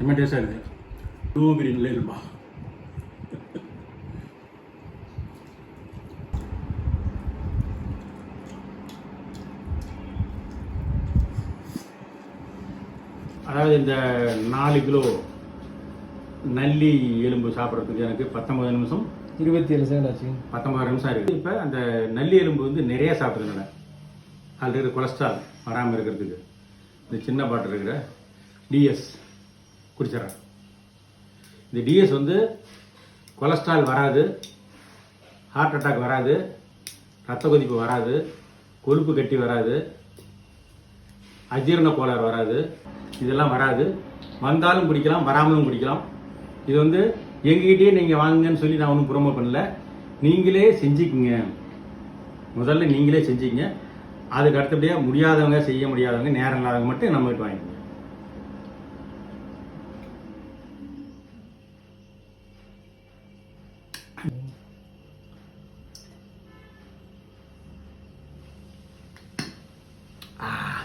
செம்ம டேஸ்டாக இருக்குது. ப்ளூ கிரீன்ல இருக்குமா? அதாவது இந்த 4 கிலோ நல்லி எலும்பு சாப்பிட்றதுக்கு எனக்கு 19 நிமிஷம் 27 செகண்ட் ஆச்சு. 19 நிமிஷம் இருக்குது. இப்போ அந்த நல்லி எலும்பு வந்து நிறைய சாப்பிட்றதுனால ஆல்ரெடி கொலஸ்ட்ரால் வராமல் இருக்கிறதுக்கு இந்த சின்ன பாட்டில் இருக்கிற டிஎஸ் குடிச்சிடறேன். இந்த டிஎஸ் வந்து கொலஸ்ட்ரால் வராது, ஹார்ட் அட்டாக் வராது, ரத்த கொதிப்பு வராது, கொழுப்பு கட்டி வராது, அஜீரண கோளாறு வராது, இதெல்லாம் வராது. வந்தாலும் குடிக்கலாம், வராமலும் குடிக்கலாம். இது வந்து எங்ககிட்டயே நீங்கள் வாங்குங்கன்னு சொல்லி நான் ஒன்றும் ப்ரோமோ பண்ணல. நீங்களே செஞ்சுக்குங்க. முதல்ல நீங்களே செஞ்சுக்கங்க. அதுக்கு அடுத்தபடியாக முடியாதவங்க, செய்ய முடியாதவங்க, நேரம் இல்லாதவங்க மட்டும் நம்ம கிட்ட வாங்கிக்கோங்க.